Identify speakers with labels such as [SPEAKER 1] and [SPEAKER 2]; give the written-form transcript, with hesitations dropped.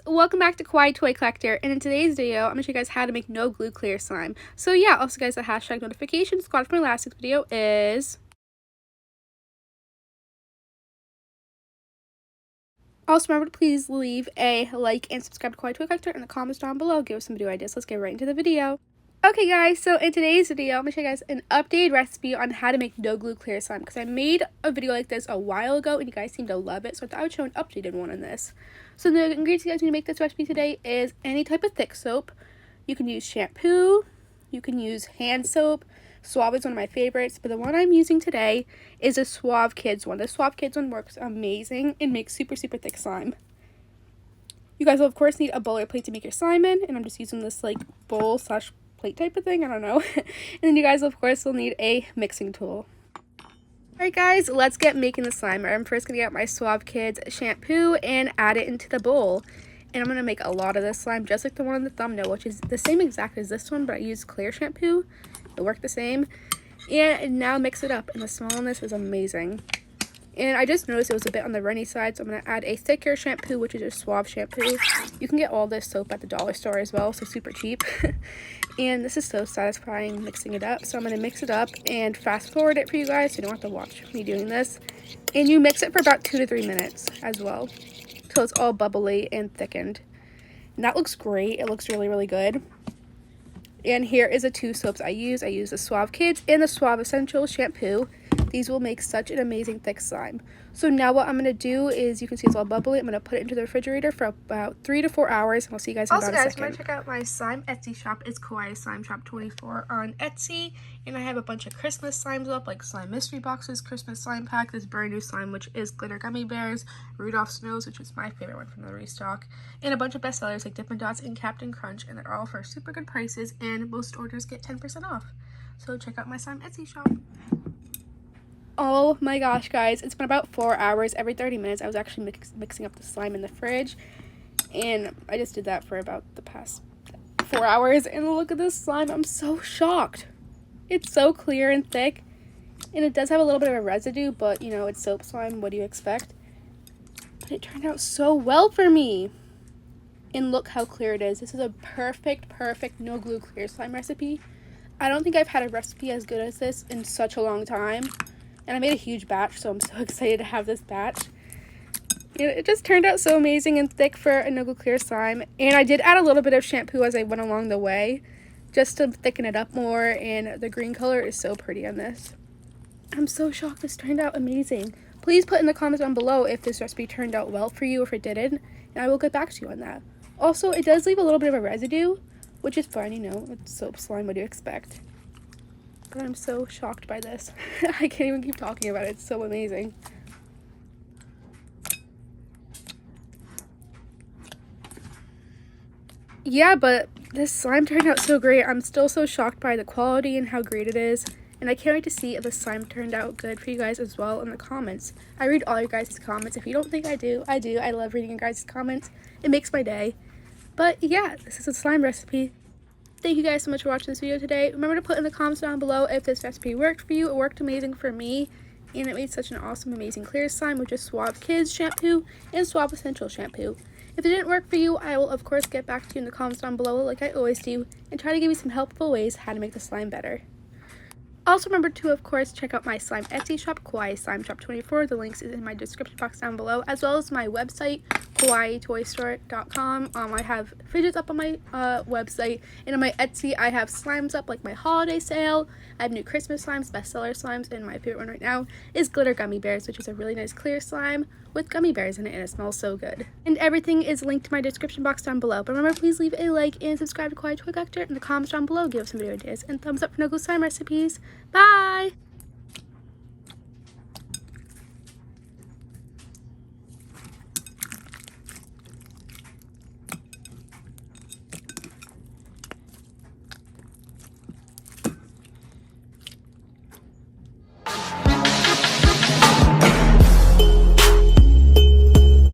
[SPEAKER 1] welcome back to Kawaii Toy Collector, and in today's video I'm going to show you guys how to make no glue clear slime. So yeah, also guys, the hashtag notification squad for my last week's video is... Also remember to please leave a like and subscribe to Kawaii Toy Collector in the comments down below. Give us some video ideas. Let's get right into the video. Okay guys, so in today's video, I'm going to show you guys an updated recipe on how to make no glue clear slime, because I made a video like this a while ago and you guys seem to love it, so I thought I would show an updated one on this. So the ingredients you guys need to make this recipe today is any type of thick soap. You can use shampoo, you can use hand soap. Suave is one of my favorites, but the one I'm using today is a Suave Kids one. The Suave Kids one works amazing and makes super thick slime. You guys will of course need a bowl or plate to make your slime in, and I'm just using this like bowl slash plate type of thing, I don't know. And then you guys of course will need a mixing tool. Alright guys, let's get making the slime. I'm first going to get my Suave Kids shampoo and add it into the bowl. And I'm going to make a lot of this slime just like the one on the thumbnail, which is the same exact as this one, but I used clear shampoo. It worked the same. And now mix it up, and the smell on this is amazing. And I just noticed it was a bit on the runny side, so I'm going to add a thicker shampoo, which is a Suave shampoo. You can get all this soap at the dollar store as well, so super cheap. And this is so satisfying mixing it up. So I'm going to mix it up and fast forward it for you guys so you don't have to watch me doing this. And you mix it for about 2 to 3 minutes as well, till it's all bubbly and thickened. And that looks great. It looks really good. And here is the 2 soaps I use. I use the Suave Kids and the Suave Essential shampoo. These will make such an amazing thick slime. So now what I'm going to do is, you can see it's all bubbly. I'm going to put it into the refrigerator for about 3 to 4 hours, and I'll see you guys in about a second. Also guys, when I check out my slime Etsy shop, it's Kawaii Slime Shop 24 on Etsy. And I have a bunch of Christmas slimes up, like slime mystery boxes, Christmas slime pack, this brand new slime, which is glitter gummy bears, Rudolph Snows, which is my favorite one from the restock, and a bunch of bestsellers like Dippin' Dots and Captain Crunch, and they're all for super good prices, and most orders get 10% off. So check out my slime Etsy shop. Oh my gosh guys, it's been about 4 hours. Every 30 minutes I was actually mixing up the slime in the fridge, and I just did that for about the past 4 hours, and look at this slime. I'm so shocked. It's so clear and thick, and it does have a little bit of a residue, but you know, it's soap slime, what do you expect? But it turned out so well for me. And look how clear it is. This is a perfect no glue clear slime recipe. I don't think I've had a recipe as good as this in such a long time. And I made a huge batch, so I'm so excited to have this batch. It just turned out so amazing and thick for a no glue clear slime. And I did add a little bit of shampoo as I went along the way, just to thicken it up more, and the green color is so pretty on this. I'm so shocked. This turned out amazing. Please put in the comments down below if this recipe turned out well for you or if it didn't, and I will get back to you on that. Also, it does leave a little bit of a residue, which is fine, you know, it's soap slime, what do you expect? But I'm so shocked by this. I can't even keep talking about it. It's so amazing. Yeah, but this slime turned out so great. I'm still so shocked by the quality and how great it is. And I can't wait to see if the slime turned out good for you guys as well in the comments. I read all your guys' comments. If you don't think I do, I do. I love reading your guys' comments. It makes my day. But yeah, this is a slime recipe. Thank you guys so much for watching this video today. Remember to put in the comments down below if this recipe worked for you. It worked amazing for me, and it made such an awesome, amazing clear slime with just Suave Kids shampoo and Suave Essential shampoo. If it didn't work for you, I will of course get back to you in the comments down below like I always do, and try to give you some helpful ways how to make the slime better. Also remember to of course check out my slime Etsy shop, Kawaii Slime Shop 24. The links is in my description box down below, as well as my website, KawaiiToyStore.com. I have fidgets up on my website, and on my Etsy I have slimes up, like my holiday sale. I have new Christmas slimes, bestseller slimes, and my favorite one right now is glitter gummy bears, which is a really nice clear slime with gummy bears in it, and it smells so good. And everything is linked to my description box down below. But remember, please leave a like and subscribe to Kawaii Toy Collector in the comments down below. Give us some video ideas and thumbs up for no glue slime recipes. Bye!